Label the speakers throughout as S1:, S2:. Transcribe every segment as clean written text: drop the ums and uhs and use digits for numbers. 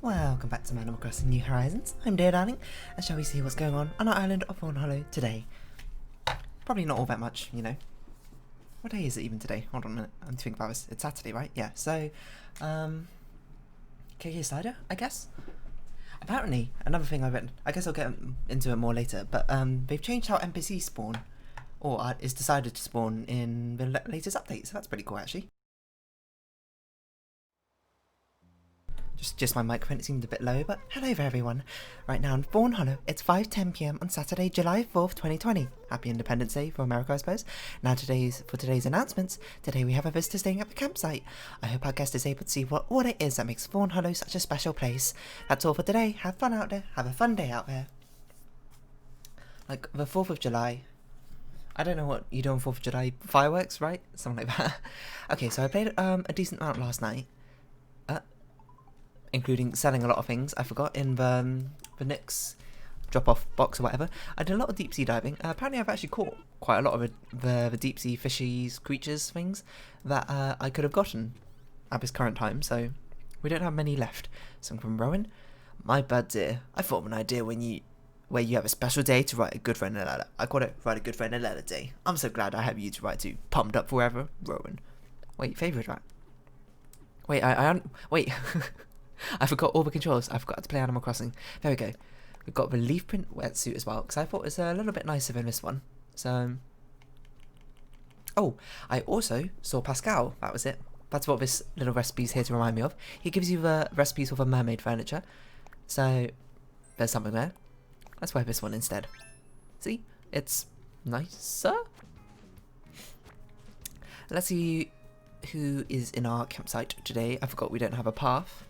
S1: Welcome back to Animal Crossing New Horizons. I'm Dear Darling, and shall we see what's going on our island of Fawnhollow today? Probably not all that much, you know. What day is it even today? Hold on a minute, I'm thinking about this. It's Saturday, right? Yeah, so, KK Slider, I guess? Apparently, another thing I've written, I guess I'll get into it more later, but they've changed how NPCs spawn, or is decided to spawn in the latest update, so that's pretty cool actually. Just my microphone, it seemed a bit low, but hello there everyone. Right now in Fawnhollow, it's 5:10 PM on Saturday, July 4th, 2020. Happy Independence Day for America, I suppose. Now for today's announcements, today we have a visitor staying at the campsite. I hope our guest is able to see what it is that makes Fawnhollow such a special place. That's all for today. Have fun out there. Have a fun day out there. Like the 4th of July. I don't know what you do on 4th of July. Fireworks, right? Something like that. Okay, so I played a decent amount last night. Including selling a lot of things. I forgot in the Nick's drop-off box or whatever. I did a lot of deep sea diving. Apparently I've actually caught quite a lot of the deep sea fishies, creatures, things that I could have gotten at this current time, so we don't have many left. Some from Rowan. My bad dear, I thought of an idea where you have a special day to write a good friend a letter. I call it write a good friend a letter day. I'm so glad I have you to write to. Pumped up forever, Rowan. Wait, favourite rat. Wait, wait. I forgot all the controls. I forgot to play Animal Crossing. There we go. We've got the leaf print wetsuit as well, because I thought it was a little bit nicer than this one. So, oh, I also saw Pascal. That was it. That's what this little recipe's here to remind me of. He gives you the recipes for the mermaid furniture. So, there's something there. Let's wear this one instead. See? It's nicer. Let's see who is in our campsite today. I forgot we don't have a path.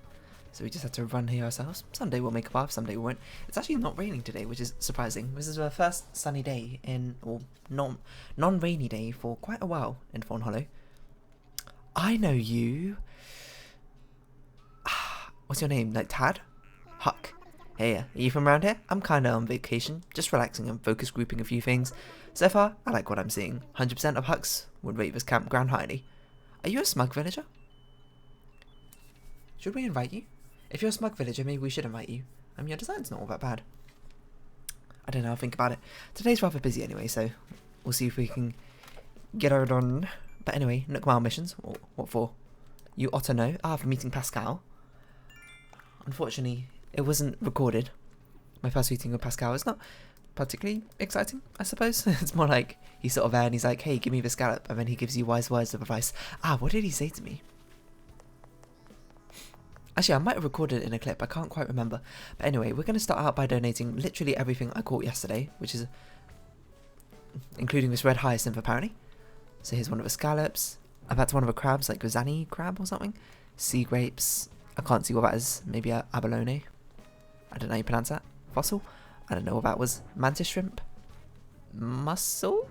S1: So we just had to run here ourselves. Someday we'll make a path, someday we won't. It's actually not raining today, which is surprising. This is our first sunny day or non-rainy day for quite a while in Fawnhollow. I know you. What's your name? Like Tad? Huck. Hey, are you from around here? I'm kinda on vacation, just relaxing and focus grouping a few things. So far, I like what I'm seeing. 100% of Hucks would rate this campground highly. Are you a smug villager? Should we invite you? If you're a smug villager, maybe we should invite you. I mean, your design's not all that bad. I don't know, I'll think about it. Today's rather busy anyway, so we'll see if we can get her done. But anyway, Nook Mile missions. What for? You ought to know. For meeting Pascal. Unfortunately, it wasn't recorded. My first meeting with Pascal is not particularly exciting, I suppose. It's more like he's sort of there and he's like, hey, give me the scallop. And then he gives you wise words of advice. What did he say to me? Actually, I might have recorded it in a clip, I can't quite remember. But anyway, we're going to start out by donating literally everything I caught yesterday, which is including this red hyacinth apparently. So here's one of the scallops. That's one of the crabs, like Gozani crab or something. Sea grapes. I can't see what that is. Maybe a abalone. I don't know how you pronounce that. Fossil? I don't know what that was. Mantis shrimp? Mussel?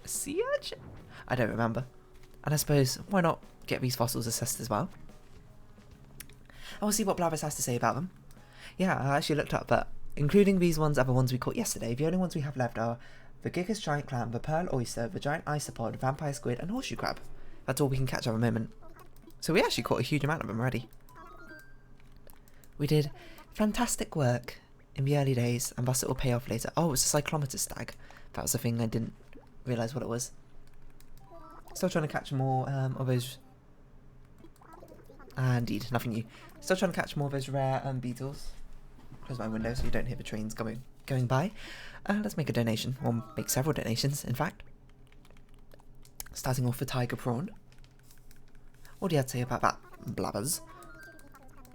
S1: Sea urchin? I don't remember. And I suppose, why not get these fossils assessed as well? And we'll see what Blavis has to say about them. Yeah, I actually looked up, but including these ones, other ones we caught yesterday, the only ones we have left are the Gigas giant clam, the pearl oyster, the giant isopod, vampire squid, and horseshoe crab. That's all we can catch at the moment. So we actually caught a huge amount of them already. We did fantastic work in the early days, and thus it will pay off later. Oh, it was a cyclometer stag. That was the thing, I didn't realise what it was. Still trying to catch more of those. Indeed, nothing new. Still trying to catch more of those rare beetles. Close my window so you don't hear the trains going by. Let's make a donation, or make several donations, in fact. Starting off with tiger prawn. What do you have to say about that, Blabbers?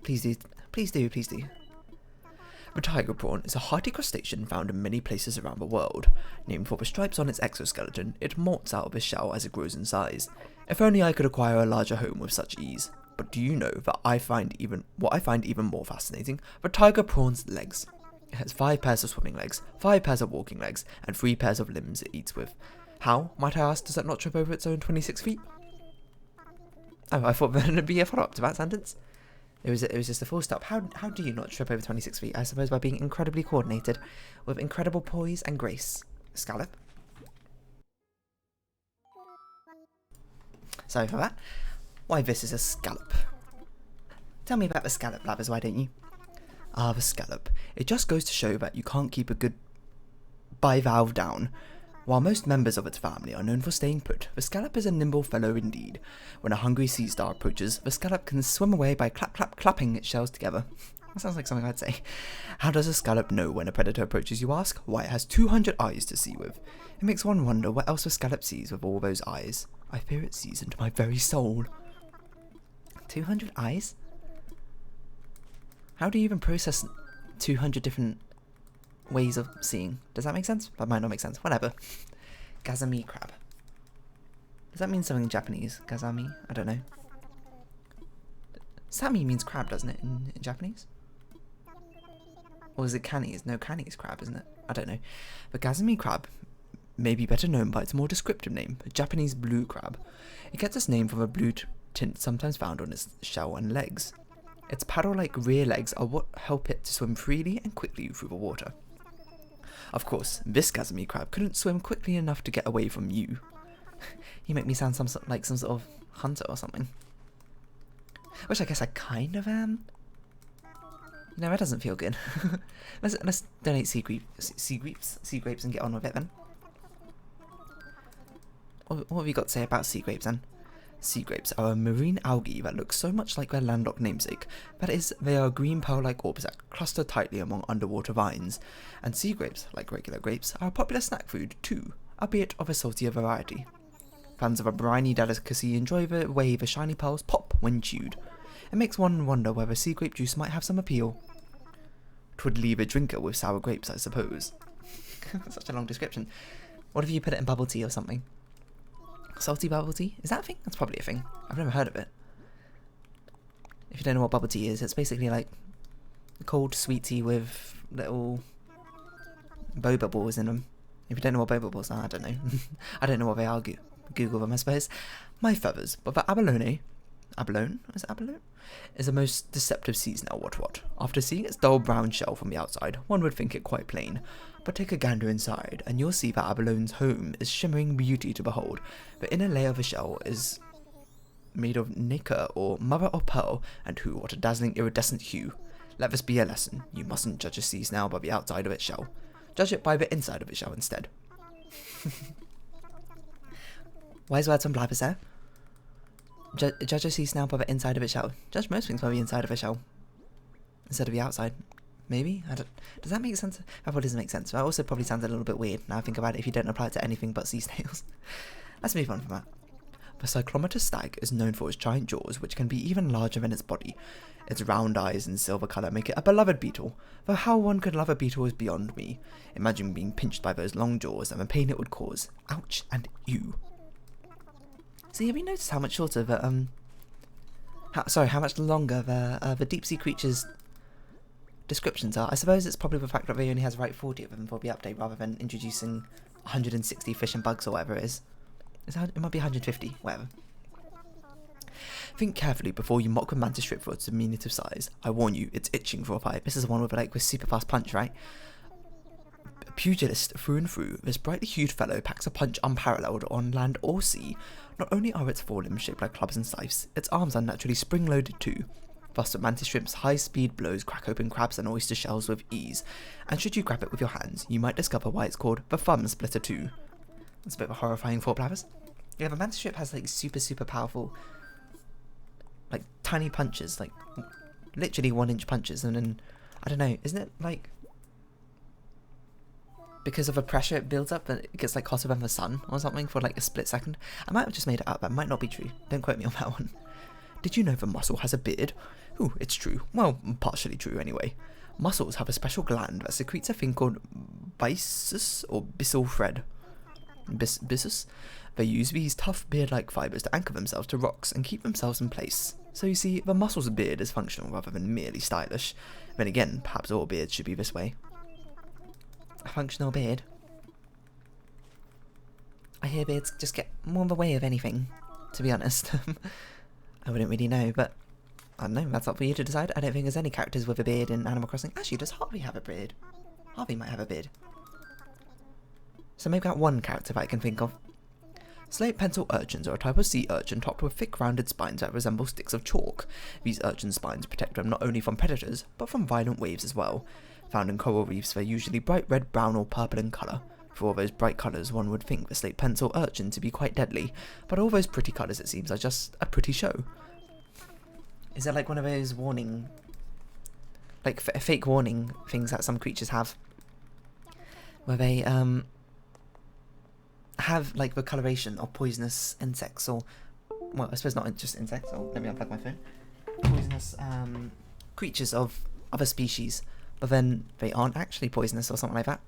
S1: Please do, please do, please do. The tiger prawn is a hearty crustacean found in many places around the world. Named for the stripes on its exoskeleton, it molts out of its shell as it grows in size. If only I could acquire a larger home with such ease. But do you know that what I find even more fascinating? The tiger prawn's legs. It has 5 pairs of swimming legs, 5 pairs of walking legs, and 3 pairs of limbs it eats with. How, might I ask, does that not trip over its own 26 feet? Oh, I thought there would be a follow-up to that sentence. It was just a full stop. How do you not trip over 26 feet? I suppose by being incredibly coordinated, with incredible poise and grace. Scallop. Sorry for that. Why, this is a scallop.
S2: Tell me about the scallop, Blabbers, why don't you? Ah, the scallop. It just goes to show that you can't keep a good bivalve down. While most members of its family are known for staying put, the scallop is a nimble fellow indeed. When a hungry sea star approaches, the scallop can swim away by clapping its shells together. That sounds like something I'd say. How does a scallop know when a predator approaches, you ask? Why, it has 200 eyes to see with. It makes one wonder what else the scallop sees with all those eyes. I fear it sees into my very soul.
S1: 200 eyes? How do you even process 200 different ways of seeing? Does that make sense? That might not make sense. Whatever. Gazami crab. Does that mean something in Japanese? Gazami? I don't know. Sami means crab, doesn't it, in Japanese? Or is it Canese? No, Canese crab, isn't it? I don't know. The Gazami crab may be better known by its more descriptive name, the Japanese blue crab. It gets its name from a blue tint sometimes found on its shell and legs. Its paddle-like rear legs are what help it to swim freely and quickly through the water. Of course, this Gazami crab couldn't swim quickly enough to get away from you. You make me sound like some sort of hunter or something. Which I guess I kind of am. No, that doesn't feel good. let's donate sea grapes and get on with it then. What have you got to say about sea grapes then? Sea grapes are a marine algae that looks so much like their landlocked namesake. That is, they are green pearl-like orbs that cluster tightly among underwater vines. And sea grapes, like regular grapes, are a popular snack food too, albeit of a saltier variety. Fans of a briny delicacy enjoy the way the shiny pearls pop when chewed. It makes one wonder whether sea grape juice might have some appeal. 'Twould leave a drinker with sour grapes, I suppose. Such a long description. What if you put it in bubble tea or something? Salty bubble tea? Is that a thing? That's probably a thing. I've never heard of it. If you don't know what bubble tea is, it's basically like cold sweet tea with little boba balls in them. If you don't know what boba balls are, I don't know. I don't know what they are. Google them, I suppose. My feathers, but the abalone, is it abalone? Is the most deceptive sea snail, what. After seeing its dull brown shell from the outside, one would think it quite plain. But take a gander inside, and you'll see that abalone's home is shimmering beauty to behold. The inner layer of the shell is made of nacre or mother of pearl, and what a dazzling iridescent hue. Let this be a lesson. You mustn't judge a sea snail by the outside of its shell. Judge it by the inside of its shell instead. Wise words from Blabbers there. Judge a sea snail by the inside of its shell. Judge most things by the inside of a shell instead of the outside. Maybe? Does that make sense? That probably doesn't make sense. That also probably sounds a little bit weird now I think about it if you don't apply it to anything but sea snails. Let's move on from that. The cyclometer stag is known for its giant jaws, which can be even larger than its body. Its round eyes and silver colour make it a beloved beetle, though how one could love a beetle is beyond me. Imagine being pinched by those long jaws and the pain it would cause. Ouch and ew. See, have you noticed how much shorter the, how much longer the deep sea creatures' descriptions are? I suppose it's probably the fact that they only has right 40 of them for the update rather than introducing 160 fish and bugs or whatever it is. It might be 150, whatever. Think carefully before you mock a mantis shrimp for its diminutive size. I warn you, it's itching for a fight. This is the one with super fast punch, right? A pugilist through and through, this brightly hued fellow packs a punch unparalleled on land or sea. Not only are its forelimbs shaped like clubs and scythes, its arms are naturally spring-loaded too. Thus the mantis shrimp's high-speed blows crack open crabs and oyster shells with ease, and should you grab it with your hands, you might discover why it's called the thumb splitter too. That's a bit of a horrifying thought, Blabbers. Yeah, the mantis shrimp has like super powerful, like tiny punches, like literally 1-inch punches, and then I don't know, isn't it like because of the pressure it builds up and it gets like hotter than the sun or something for like a split second? I might have just made it up, that might not be true. Don't quote me on that one. Did you know the mussel has a beard? Ooh, it's true. Well, partially true anyway. Mussels have a special gland that secretes a thing called byssus or byssal thread. Byssus? They use these tough beard-like fibres to anchor themselves to rocks and keep themselves in place. So you see, the mussel's beard is functional rather than merely stylish. Then again, perhaps all beards should be this way. A functional beard? I hear beards just get more in the way of anything, to be honest. I wouldn't really know, but I don't know, that's up for you to decide. I don't think there's any characters with a beard in Animal Crossing. Actually, does Harvey have a beard? Harvey might have a beard. So maybe got one character that I can think of.
S2: Slate pencil urchins are a type of sea urchin topped with thick rounded spines that resemble sticks of chalk. These urchin spines protect them not only from predators, but from violent waves as well. Found in coral reefs, they're usually bright red, brown or purple in colour. For all those bright colours, one would think the slate pencil urchin to be quite deadly, but all those pretty colours, it seems, are just a pretty show.
S1: Is it like one of those warning, like fake warning things that some creatures have, where they have like the coloration of poisonous insects, or, well, I suppose not just insects, or let me unplug my phone, poisonous creatures of other species, but then they aren't actually poisonous or something like that.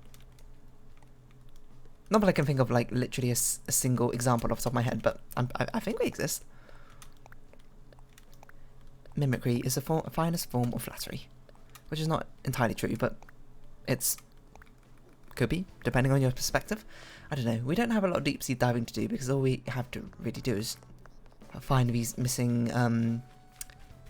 S1: Not that I can think of like literally a single example off the top of my head, but I think they exist. Mimicry is a finest form of flattery, which is not entirely true, but it's could be, depending on your perspective. I don't know. We don't have a lot of deep sea diving to do, because all we have to really do is find these missing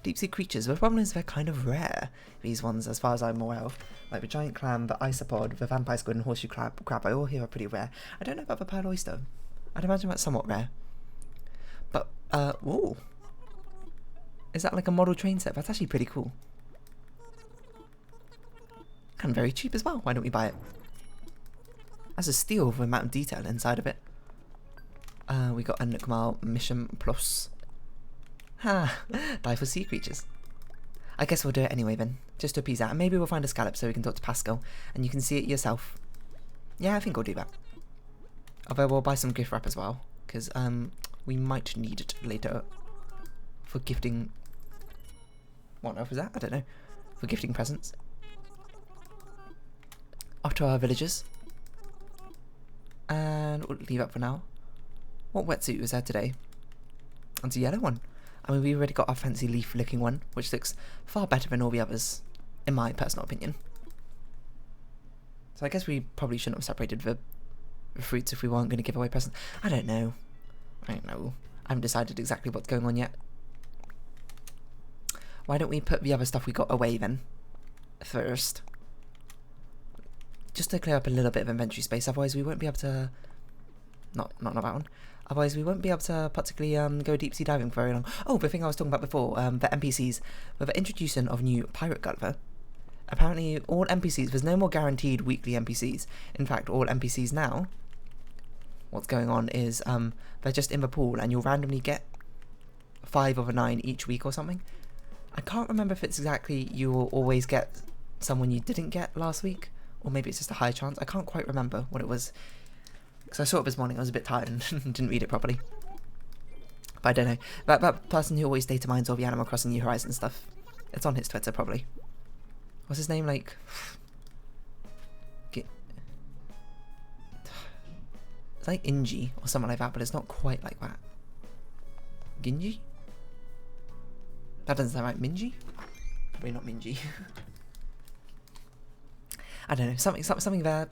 S1: deep sea creatures. The problem is they're kind of rare, these ones, as far as I'm aware of. Like the giant clam, the isopod, the vampire squid and horseshoe crab, I all hear are pretty rare. I don't know about the pearl oyster. I'd imagine that's somewhat rare. But, ooh. Is that like a model train set? That's actually pretty cool. And very cheap as well. Why don't we buy it? That's a steal for the amount of detail inside of it. We got a Nukmal Mission Plus. Ha! Die for sea creatures. I guess we'll do it anyway then, just to appease that. And maybe we'll find a scallop so we can talk to Pascal, and you can see it yourself. Yeah, I think we'll do that. Although we'll buy some gift wrap as well, because we might need it later for gifting. What on earth was that? I don't know. For gifting presents. Off to our villagers. And we'll leave that for now. What wetsuit was there today? It's a yellow one. I mean, we already got our fancy leaf-looking one, which looks far better than all the others, in my personal opinion. So I guess we probably shouldn't have separated the fruits if we weren't going to give away presents. I don't know. I haven't decided exactly what's going on yet. Why don't we put the other stuff we got away then, first? Just to clear up a little bit of inventory space, otherwise we won't be able to... Not that one. Otherwise we won't be able to particularly go deep sea diving for very long. Oh, the thing I was talking about before, the NPCs, with the introduction of new pirate Gulliver. Apparently all NPCs, there's no more guaranteed weekly NPCs. In fact, all NPCs now, what's going on is they're just in the pool and you'll randomly get 5 of a 9 each week or something. I can't remember if it's exactly you will always get someone you didn't get last week, or maybe it's just a high chance. I can't quite remember what it was, because I saw it this morning. I was a bit tired and didn't read it properly. But I don't know. That person who always data mines all the Animal Crossing New Horizons stuff, it's on his Twitter probably. What's his name, like? It's like Inji or something like that, but it's not quite like that. Ginji? That doesn't sound right. Minji? Probably not Minji. I don't know. Something there.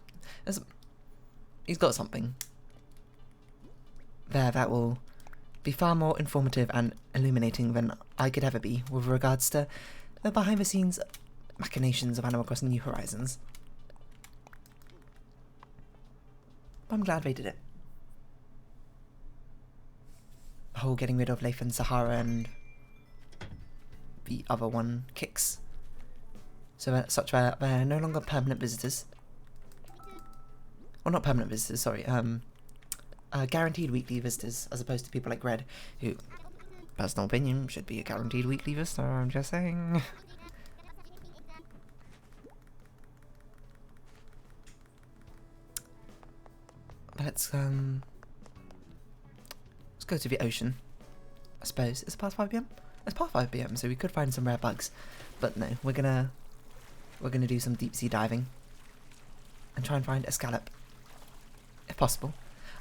S1: He's got something there that will be far more informative and illuminating than I could ever be with regards to the behind-the-scenes machinations of Animal Crossing New Horizons. But I'm glad they did it. The whole getting rid of Leif and Sahara and the other one, Kix. So that they're no longer permanent visitors. Well, not permanent visitors, sorry. Guaranteed weekly visitors, as opposed to people like Red, who, personal opinion, should be a guaranteed weekly visitor, I'm just saying. Let's go to the ocean, I suppose. Is it past 5 PM? It's past 5 PM, so we could find some rare bugs. But no, we're gonna do some deep sea diving and try and find a scallop, if possible.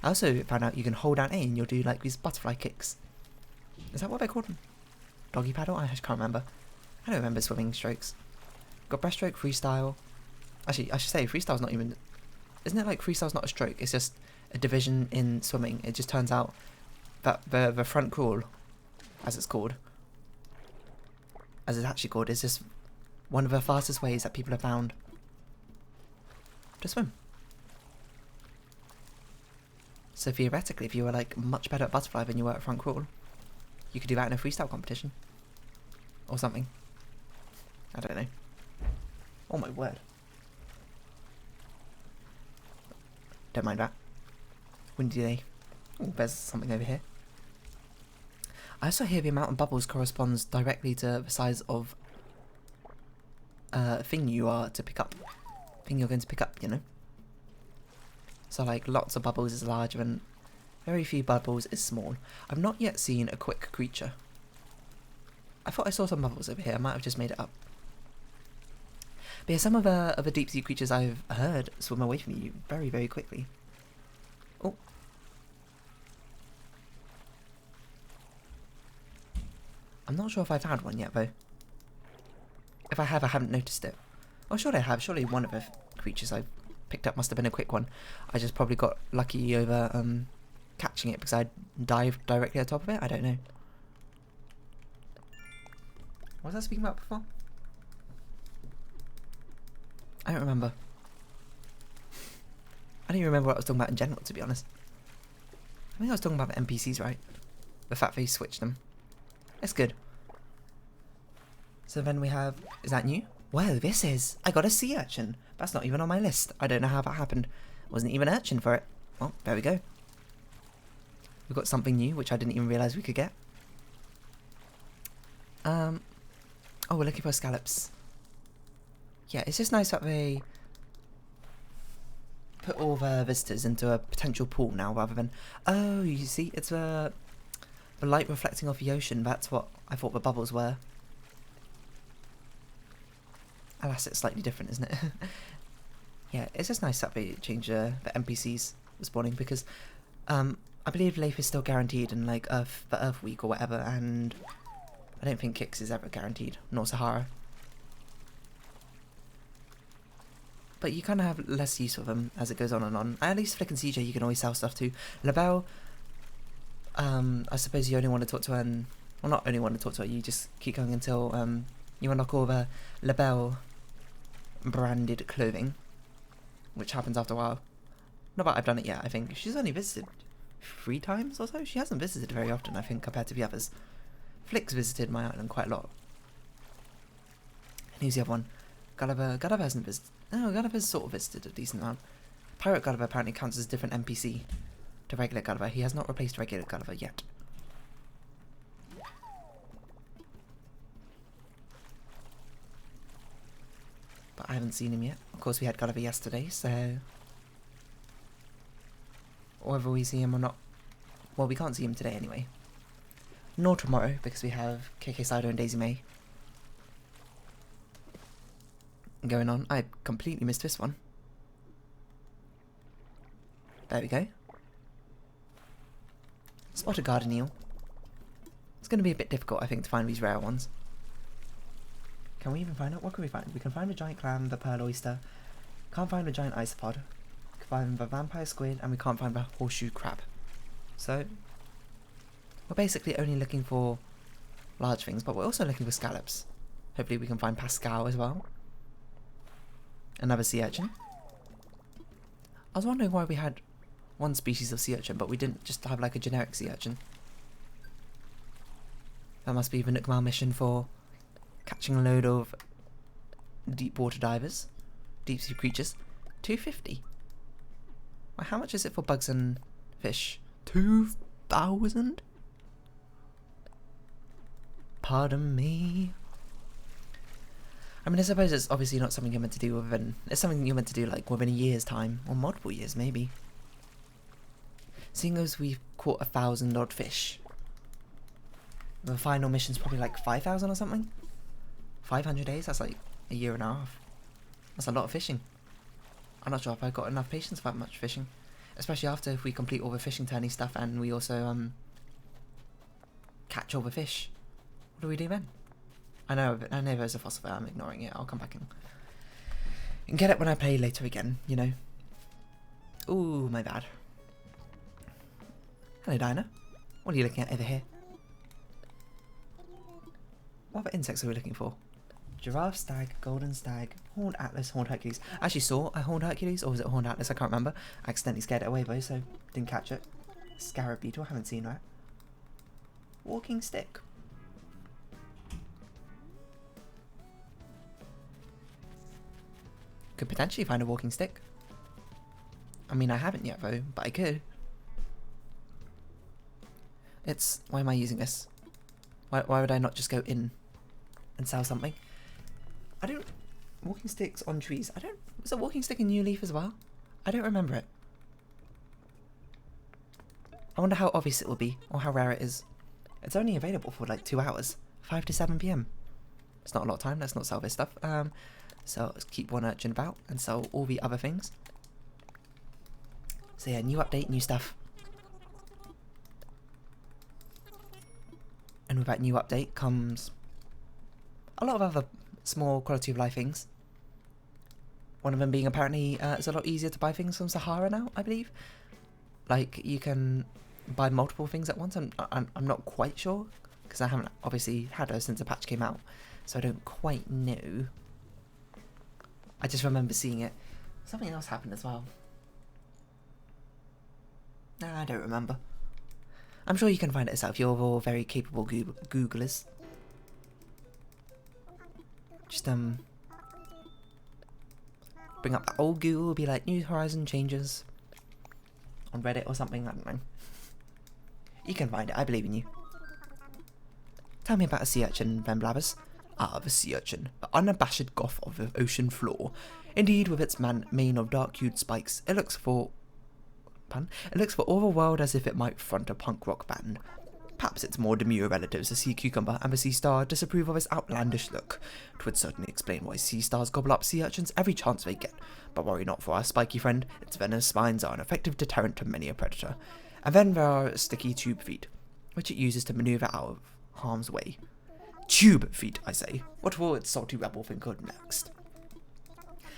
S1: I also found out you can hold down A and you'll do like these butterfly kicks. Is that what they called them? Doggy paddle? I just can't remember. I don't remember swimming strokes. Got breaststroke, freestyle. Actually, I should say freestyle's not even... Isn't it like freestyle's not a stroke? It's just a division in swimming. It just turns out that the front crawl, as it's called, as it's actually called, is just one of the fastest ways that people have found to swim. So theoretically, if you were like much better at butterfly than you were at front crawl, you could do that in a freestyle competition. Or something. I don't know. Oh my word. Don't mind that. Windy day. Oh, there's something over here. I also hear the amount of bubbles corresponds directly to the size of thing you are to pick up. Thing you're going to pick up, you know? So like lots of bubbles is large and very few bubbles is small. I've not yet seen a quick creature. I thought I saw some bubbles over here. I might have just made it up. But yeah, some of the deep sea creatures I've heard swim away from you very, very quickly. Oh. I'm not sure if I've had one yet, though. If I have, I haven't noticed it. Oh, surely I have. Surely one of the creatures I've picked up must have been a quick one. I just probably got lucky over catching it because I dived directly on top of it. I don't know. What was I speaking about before? I don't remember. I don't even remember what I was talking about in general, to be honest. I think I was talking about the NPCs, right? The fact they switched them. That's good. So then we have... Is that new? Well, this is... I got a sea urchin. That's not even on my list. I don't know how that happened. Wasn't even urchin for it. Well, there we go. We've got something new, which I didn't even realise we could get. Oh, we're looking for scallops. Yeah, it's just nice that they put all the visitors into a potential pool now, rather than... Oh, you see, it's the light reflecting off the ocean. That's what I thought the bubbles were. Alas, it's slightly different, isn't it? Yeah, it's just nice that they change the NPCs spawning, because I believe Leif is still guaranteed in like the Earth Week or whatever, and I don't think Kix is ever guaranteed, nor Sahara. But you kind of have less use of them as it goes on and on. At least Flick and CJ you can always sell stuff to. LaBelle, I suppose you only want to talk to her, and, well, not only want to talk to her, you just keep going until you unlock all the LaBelle branded clothing, which happens after a while. Not that I've done it yet, I think. She's only visited 3 times or so. She hasn't visited very often, I think, compared to the others. Flick's visited my island quite a lot. And who's the other one? Gulliver. Gulliver hasn't visited. No, Gulliver's sort of visited a decent amount. Pirate Gulliver apparently counts as a different NPC to regular Gulliver. He has not replaced regular Gulliver yet. But I haven't seen him yet. Of course, we had Gulliver yesterday, so... whether we see him or not... Well, we can't see him today anyway. Nor tomorrow, because we have KK Sido and Daisy May going on. I completely missed this one. There we go. Spot a garden eel. It's going to be a bit difficult, I think, to find these rare ones. Can we even find it? What can we find? We can find the giant clam, the pearl oyster. Can't find the giant isopod. We can find the vampire squid, and we can't find the horseshoe crab. So, we're basically only looking for large things, but we're also looking for scallops. Hopefully we can find Pascal as well. Another sea urchin. I was wondering why we had one species of sea urchin, but we didn't just have like a generic sea urchin. That must be the Nookmal mission for catching a load of deep water divers, deep sea creatures. 250. Well, how much is it for bugs and fish? 2,000? Pardon me. I mean, I suppose it's obviously not something you're meant to do within... It's something you're meant to do, like, within a year's time. Or multiple years, maybe. Seeing as we've caught 1,000 odd fish. The final mission's probably like 5,000 or something? 500 days? That's like a year and a half. That's a lot of fishing. I'm not sure if I've got enough patience for that much fishing. Especially after if we complete all the fishing tourney stuff and we also, catch all the fish. What do we do then? I know there's a fossil there, I'm ignoring it. I'll come back and get it when I play later again, you know. Ooh, my bad. Hello, Dinah. What are you looking at over here? What other insects are we looking for? Giraffe, stag, golden stag, horned atlas, horned Hercules. I actually saw a horned Hercules, or was it a horned atlas? I can't remember. I accidentally scared it away though, so didn't catch it. Scarab beetle, I haven't seen that. Walking stick. Could potentially find a walking stick. I mean, I haven't yet though, but I could. Why am I using this? Why would I not just go in and sell something? Walking sticks on trees. Was a walking stick in New Leaf as well? I don't remember it. I wonder how obvious it will be, or how rare it is. It's only available for like 2 hours, 5 to 7 PM. It's not a lot of time, let's not sell this stuff. So let's keep one urchin about and sell all the other things. So yeah, new update, new stuff. And with that new update comes a lot of other small quality of life things. One of them being apparently it's a lot easier to buy things from Sahara now, I believe. Like you can buy multiple things at once. I'm not quite sure because I haven't obviously had her since the patch came out, so I don't quite know. I just remember seeing it. Something else happened as well. Nah, I don't remember. I'm sure you can find it yourself. You're all very capable Googlers. Just bring up that old Google, be like New Horizon changes on Reddit or something. I don't know. You can find it. I believe in you. Tell me about a sea urchin, Ben Blabbers. Ah, the sea urchin, the unabashed goth of the ocean floor. Indeed, with its mane of dark-hued spikes, it looks for all the world as if it might front a punk rock band. Perhaps its more demure relatives, the sea cucumber and the sea star, disapprove of its outlandish look. 'Twould certainly explain why sea stars gobble up sea urchins every chance they get. But worry not for our spiky friend, its venomous spines are an effective deterrent to many a predator. And then there are sticky tube feet, which it uses to maneuver out of harm's way. Tube feet, I say. What will its salty rebel think of next?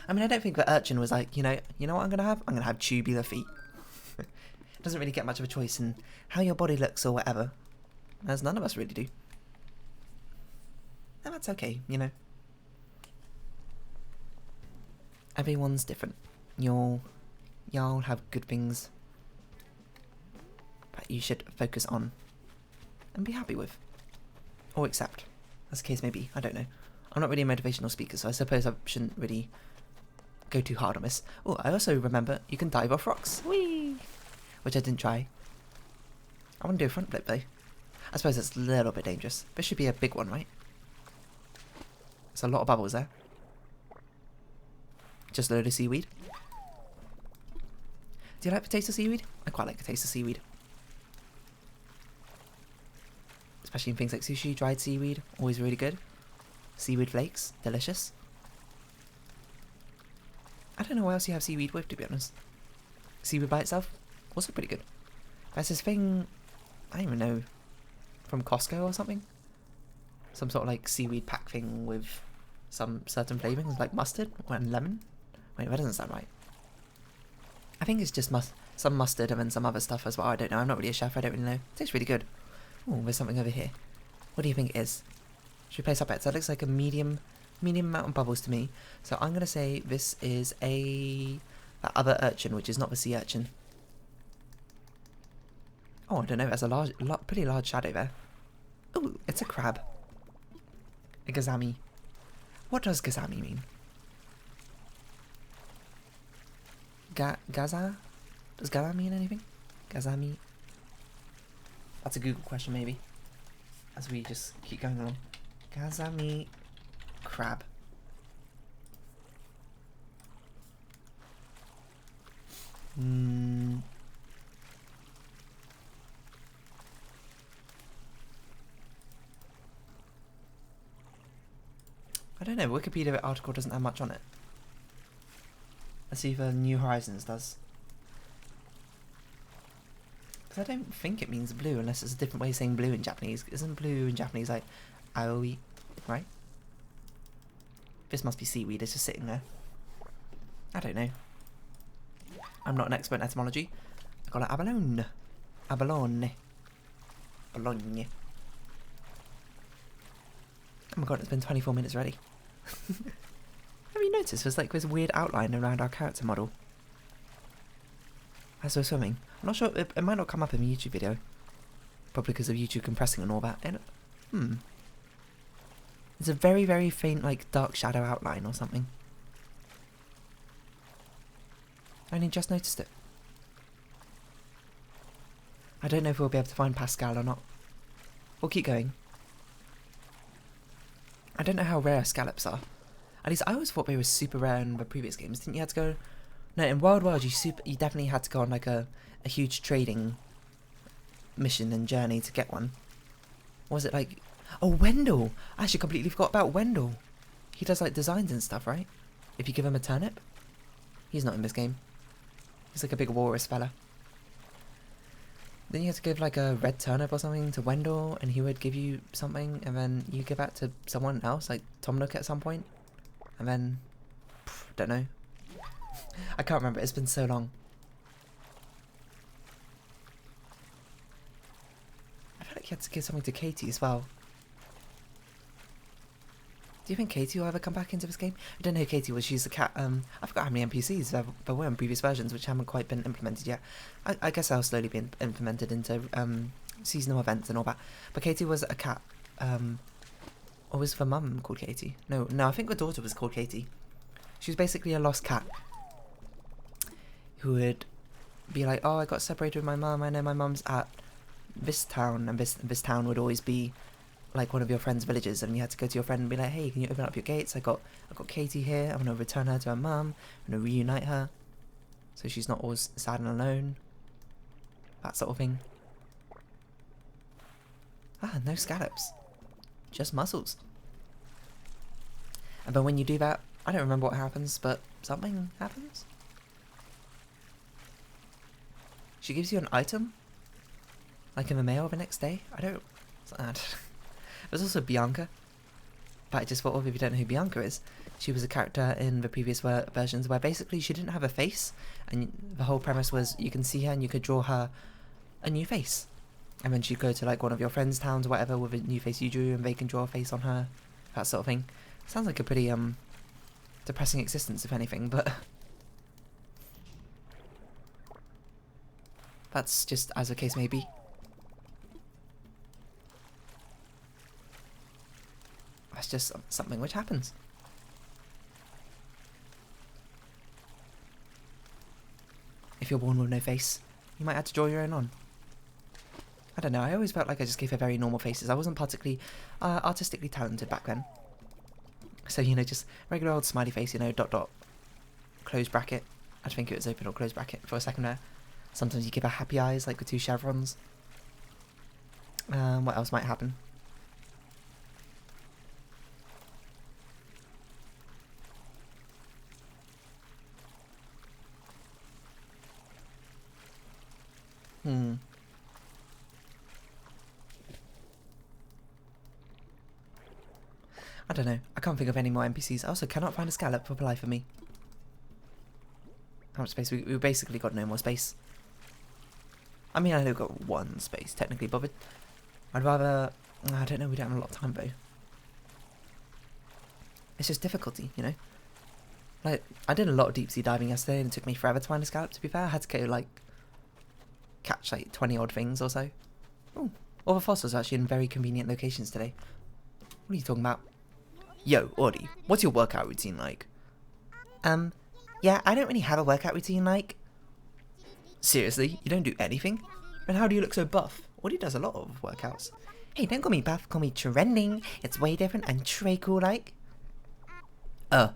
S1: I mean, I don't think the urchin was like, you know what I'm gonna have? I'm gonna have tubular feet. It doesn't really get much of a choice in how your body looks or whatever, as none of us really do. And that's okay, you know. Everyone's different. Y'all have good things that you should focus on and be happy with, or accept, as the case may be. I don't know. I'm not really a motivational speaker, so I suppose I shouldn't really go too hard on this. Oh, I also remember you can dive off rocks. Whee! Which I didn't try. I want to do a front flip though. I suppose it's a little bit dangerous. This should be a big one, right? There's a lot of bubbles there. Just a load of seaweed. Do you like the taste of seaweed? I quite like the taste of seaweed. Especially in things like sushi, dried seaweed, always really good. Seaweed flakes, delicious. I don't know what else you have seaweed with, to be honest. Seaweed by itself, also pretty good. There's this thing, I don't even know, from Costco or something? Some sort of like seaweed pack thing with some certain flavourings, like mustard and lemon. Wait, that doesn't sound right. I think it's just some mustard and then some other stuff as well. I don't know, I'm not really a chef, I don't really know. It tastes really good. Oh, there's something over here. What do you think it is? Should we place our bets? That looks like a medium amount of bubbles to me. So I'm going to say this is that other urchin, which is not the sea urchin. Oh, I don't know, there's a pretty large shadow there. Oh, it's a crab. A gazami. What does gazami mean? Gaza? Does gaza mean anything? Gazami? That's a Google question maybe. As we just keep going along. Gazami crab. I don't know, Wikipedia article doesn't have much on it. Let's see if New Horizons does. Because I don't think it means blue unless it's a different way of saying blue in Japanese. Isn't blue in Japanese like aoi, right? This must be seaweed, it's just sitting there. I don't know. I'm not an expert in etymology. I got it abalone. Abalone. Bologna. Oh my god, it's been 24 minutes already. Have you noticed there's like this weird outline around our character model as we're swimming? I'm not sure, it might not come up in the YouTube video. Probably because of YouTube compressing and all that. And, it's a very, very faint, like, dark shadow outline or something. I only just noticed it. I don't know if we'll be able to find Pascal or not. We'll keep going. I don't know how rare scallops are. At least I always thought they were super rare in the previous games. Didn't you have to go... No, in Wild World you definitely had to go on like a huge trading mission and journey to get one. Or was it like... Oh, Wendell! I actually completely forgot about Wendell. He does like designs and stuff, right? If you give him a turnip. He's not in this game. He's like a big walrus fella. Then you have to give like a red turnip or something to Wendell, and he would give you something, and then you give that to someone else, like Tom Nook at some point. And then... don't know. I can't remember, it's been so long. I feel like you had to give something to Katie as well. Do you think Katie will ever come back into this game? I don't know who Katie was. She's a cat. I forgot how many NPCs there were in previous versions, which haven't quite been implemented yet. I guess they'll slowly be implemented into seasonal events and all that. But Katie was a cat. Or was the mum called Katie? No, I think the daughter was called Katie. She was basically a lost cat who would be like, oh, I got separated with my mum. I know my mum's at this town, and this town would always be like one of your friend's villages, and you had to go to your friend and be like, hey, can you open up your gates? I got Katie here. I'm gonna return her to her mum. I'm gonna reunite her, so she's not always sad and alone. That sort of thing. Ah, no scallops, just mussels. And but when you do that, I don't remember what happens, but something happens. She gives you an item, like in the mail the next day. I don't. There's also Bianca. But I just thought of, if you don't know who Bianca is, she was a character in the previous versions where basically she didn't have a face, and the whole premise was you can see her and you could draw her a new face. And then she'd go to like one of your friends' towns or whatever with a new face you drew, and they can draw a face on her. That sort of thing. Sounds like a pretty depressing existence, if anything, but that's just as the case may be. That's just something which happens. If you're born with no face, you might have to draw your own on. I don't know, I always felt like I just gave her very normal faces. I wasn't particularly artistically talented back then. So, you know, just regular old smiley face, you know, dot dot, close bracket. I think it was open or close bracket for a second there. Sometimes you give her happy eyes, like with two chevrons. What else might happen? I don't know. I can't think of any more NPCs. I also cannot find a scallop for the life of me. How much space? We basically got no more space. I mean, I know we've got one space, technically, but I'd rather... I don't know, we don't have a lot of time, though. It's just difficulty, you know? Like, I did a lot of deep sea diving yesterday, and it took me forever to find a scallop, to be fair. I had to go, like, catch, like, 20 odd things or so. Ooh, all the fossils are actually in very convenient locations today. What are you talking about? Yo, Audie, what's your workout routine like? Yeah, I don't really have a workout routine like. Seriously? You don't do anything? Then how do you look so buff? Audie does a lot of workouts. Hey, don't call me buff, call me trending. It's way different and tray cool like. I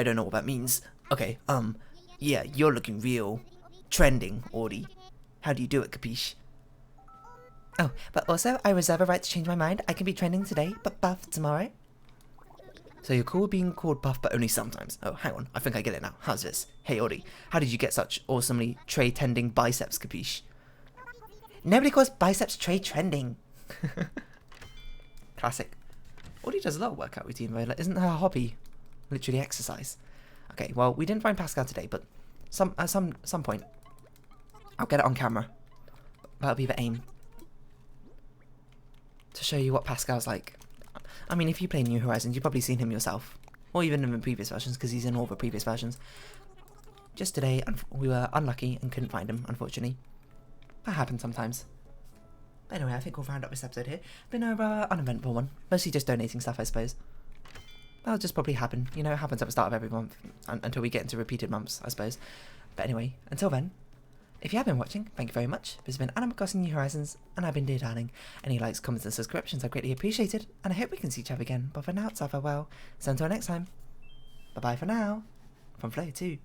S1: don't know what that means. Okay, yeah, you're looking real trending, Audie. How do you do it, capiche? Oh, but also, I reserve a right to change my mind. I can be trending today, but buff tomorrow. So you're cool being called buff, but only sometimes. Oh, hang on. I think I get it now. How's this? Hey, Audie, how did you get such awesomely tray-tending biceps, capiche? Nobody calls biceps tray-trending. Classic. Audie does a lot of workout routine, though. Like, isn't her hobby literally exercise? Okay, well, we didn't find Pascal today, but at some point, I'll get it on camera. That'll be the aim. To show you what Pascal's like. I mean, if you play New Horizons, you've probably seen him yourself. Or even in the previous versions, because he's in all the previous versions. Just today, we were unlucky and couldn't find him, unfortunately. That happens sometimes. But anyway, I think we'll round up this episode here. Been an uneventful one. Mostly just donating stuff, I suppose. That'll just probably happen. You know, it happens at the start of every month. Until we get into repeated months, I suppose. But anyway, until then, if you have been watching, thank you very much. This has been Animal Crossing New Horizons, and I've been Dear Darling. Any likes, comments, and subscriptions are greatly appreciated, and I hope we can see each other again. But for now, it's farewell. So until next time, bye bye for now. From Flo too.